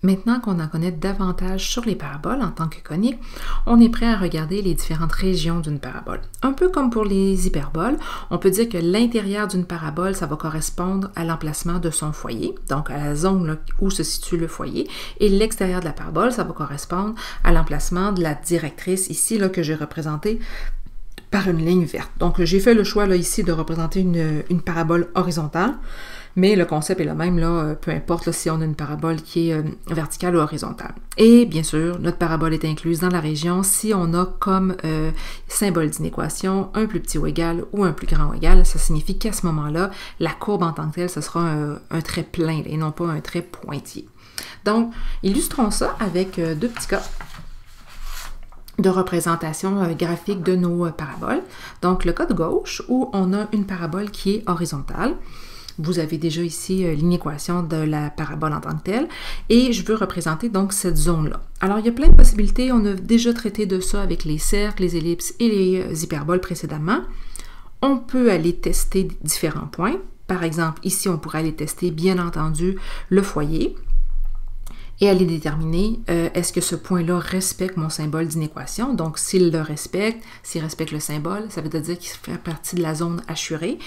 Maintenant qu'on en connaît davantage sur les paraboles en tant que conique, on est prêt à regarder les différentes régions d'une parabole. Un peu comme pour les hyperboles, on peut dire que l'intérieur d'une parabole, ça va correspondre à l'emplacement de son foyer, donc à la zone là, où se situe le foyer, et l'extérieur de la parabole, ça va correspondre à l'emplacement de la directrice ici là, que j'ai représentée par une ligne verte. Donc j'ai fait le choix là, ici de représenter une parabole horizontale. Mais le concept est le même, là, peu importe là, si on a une parabole qui est verticale ou horizontale. Et bien sûr, notre parabole est incluse dans la région si on a comme symbole d'inéquation un plus petit ou égal ou un plus grand ou égal. Ça signifie qu'à ce moment-là, la courbe en tant que telle, ce sera un trait plein et non pas un trait pointillé. Donc, illustrons ça avec deux petits cas de représentation graphique de nos paraboles. Donc, le cas de gauche où on a une parabole qui est horizontale. Vous avez déjà ici l'inéquation de la parabole en tant que telle, et je veux représenter donc cette zone-là. Alors, il y a plein de possibilités, on a déjà traité de ça avec les cercles, les ellipses et les hyperboles précédemment. On peut aller tester différents points. Par exemple, ici, on pourrait aller tester, bien entendu, le foyer, et aller déterminer est-ce que ce point-là respecte mon symbole d'inéquation. Donc, s'il le respecte, s'il respecte le symbole, ça veut dire qu'il fait partie de la zone assurée.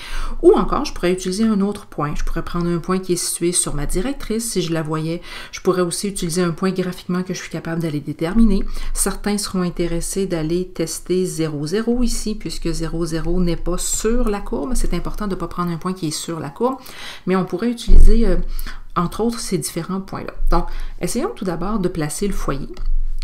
Ou encore, je pourrais utiliser un autre point. Je pourrais prendre un point qui est situé sur ma directrice, si je la voyais. Je pourrais aussi utiliser un point graphiquement que je suis capable d'aller déterminer. Certains seront intéressés d'aller tester 0, 0 ici, puisque 0, 0 n'est pas sur la courbe. C'est important de ne pas prendre un point qui est sur la courbe, mais on pourrait utiliser entre autres, ces différents points-là. Donc, essayons tout d'abord de placer le foyer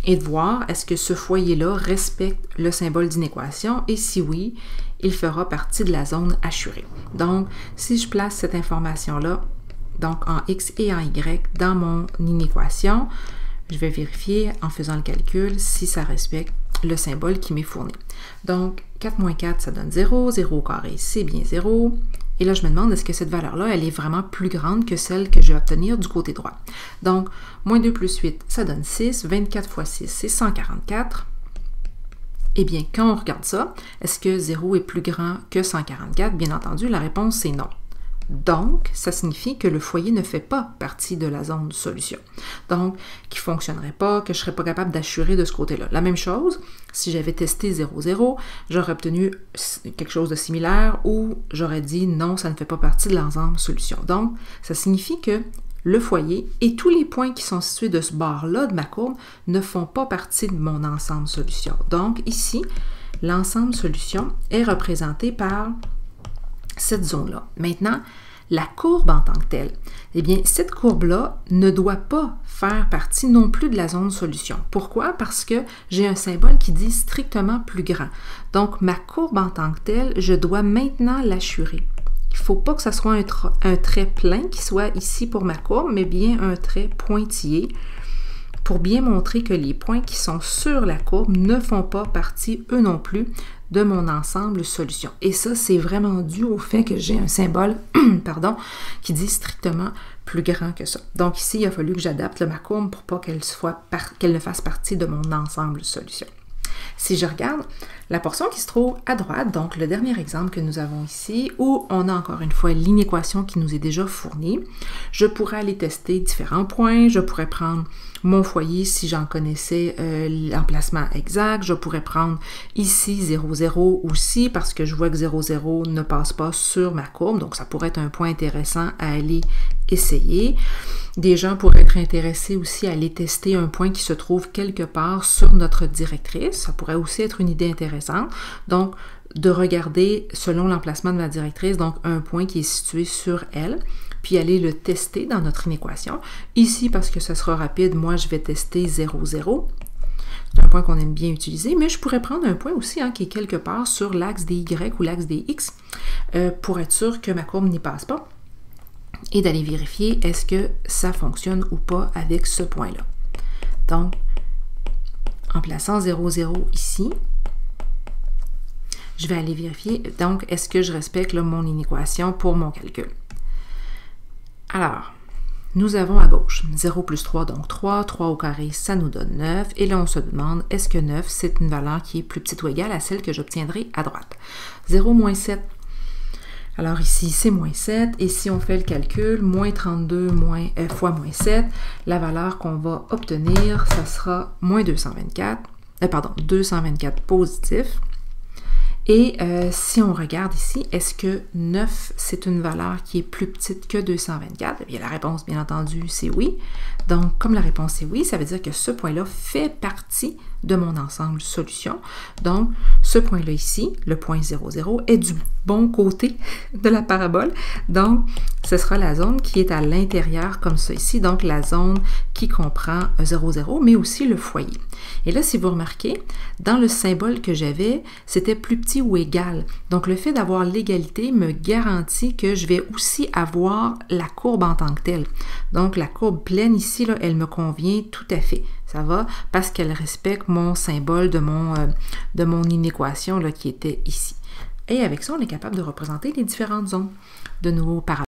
et de voir est-ce que ce foyer-là respecte le symbole d'inéquation et si oui, il fera partie de la zone assurée. Donc, si je place cette information-là, donc en X et en Y, dans mon inéquation, je vais vérifier en faisant le calcul si ça respecte le symbole qui m'est fourni. Donc, 4 moins 4, ça donne 0, 0 au carré, c'est bien 0. Et là, je me demande, est-ce que cette valeur-là, elle est vraiment plus grande que celle que je vais obtenir du côté droit? Donc, moins 2 plus 8, ça donne 6. 24 fois 6, c'est 144. Eh bien, quand on regarde ça, est-ce que 0 est plus grand que 144? Bien entendu, la réponse, c'est non. Donc, ça signifie que le foyer ne fait pas partie de la zone de solution. Donc, qu'il ne fonctionnerait pas, que je ne serais pas capable d'assurer de ce côté-là. La même chose, si j'avais testé 0, 0, j'aurais obtenu quelque chose de similaire ou j'aurais dit non, ça ne fait pas partie de l'ensemble solution. Donc, ça signifie que le foyer et tous les points qui sont situés de ce bord-là de ma courbe ne font pas partie de mon ensemble solution. Donc, ici, l'ensemble solution est représenté par cette zone-là. Maintenant, la courbe en tant que telle, eh bien, cette courbe-là ne doit pas faire partie non plus de la zone solution. Pourquoi? Parce que j'ai un symbole qui dit strictement plus grand. Donc, ma courbe en tant que telle, je dois maintenant l'assurer. Il ne faut pas que ce soit un trait plein qui soit ici pour ma courbe, mais bien un trait pointillé pour bien montrer que les points qui sont sur la courbe ne font pas partie, eux non plus, de mon ensemble solution. Et ça, c'est vraiment dû au fait que j'ai un symbole pardon, qui dit strictement plus grand que ça. Donc ici, il a fallu que j'adapte ma courbe pour pas qu'elle ne fasse partie de mon ensemble solution. Si je regarde la portion qui se trouve à droite, donc le dernier exemple que nous avons ici, où on a encore une fois l'inéquation qui nous est déjà fournie, je pourrais aller tester différents points, je pourrais prendre mon foyer si j'en connaissais l'emplacement exact, je pourrais prendre ici 0, 0 aussi parce que je vois que 0, 0 ne passe pas sur ma courbe, donc ça pourrait être un point intéressant à aller essayer. Des gens pourraient être intéressés aussi à aller tester un point qui se trouve quelque part sur notre directrice. Ça pourrait aussi être une idée intéressante. Donc, de regarder selon l'emplacement de la directrice, donc un point qui est situé sur elle, puis aller le tester dans notre inéquation. Ici, parce que ce sera rapide, moi, je vais tester 0, 0. C'est un point qu'on aime bien utiliser, mais je pourrais prendre un point aussi qui est quelque part sur l'axe des Y ou l'axe des X pour être sûr que ma courbe n'y passe pas et d'aller vérifier est-ce que ça fonctionne ou pas avec ce point-là. Donc, en plaçant 0, 0 ici, je vais aller vérifier, donc, est-ce que je respecte là, mon inéquation pour mon calcul. Alors, nous avons à gauche 0 plus 3, donc 3. 3 au carré, ça nous donne 9. Et là, on se demande, est-ce que 9, c'est une valeur qui est plus petite ou égale à celle que j'obtiendrai à droite? 0 moins 7, Alors ici, c'est moins 7. Et si on fait le calcul, moins 32 fois moins 7, la valeur qu'on va obtenir, ça sera moins 224. 224 positif. Et si on regarde ici, est-ce que 9, c'est une valeur qui est plus petite que 224? Eh bien, la réponse, bien entendu, c'est oui. Donc, comme la réponse est oui, ça veut dire que ce point-là fait partie de mon ensemble solution. Donc, ce point-là ici, le point 0, 0, est du bon côté de la parabole. Donc, ce sera la zone qui est à l'intérieur comme ça ici. Donc, la zone qui comprend 0, 0, mais aussi le foyer. Et là, si vous remarquez, dans le symbole que j'avais, c'était plus petit ou égal. Donc, le fait d'avoir l'égalité me garantit que je vais aussi avoir la courbe en tant que telle. Donc, la courbe pleine ici, là, elle me convient tout à fait. Ça va parce qu'elle respecte mon symbole de mon inéquation là, qui était ici. Et avec ça, on est capable de représenter les différentes zones de nos paraboles.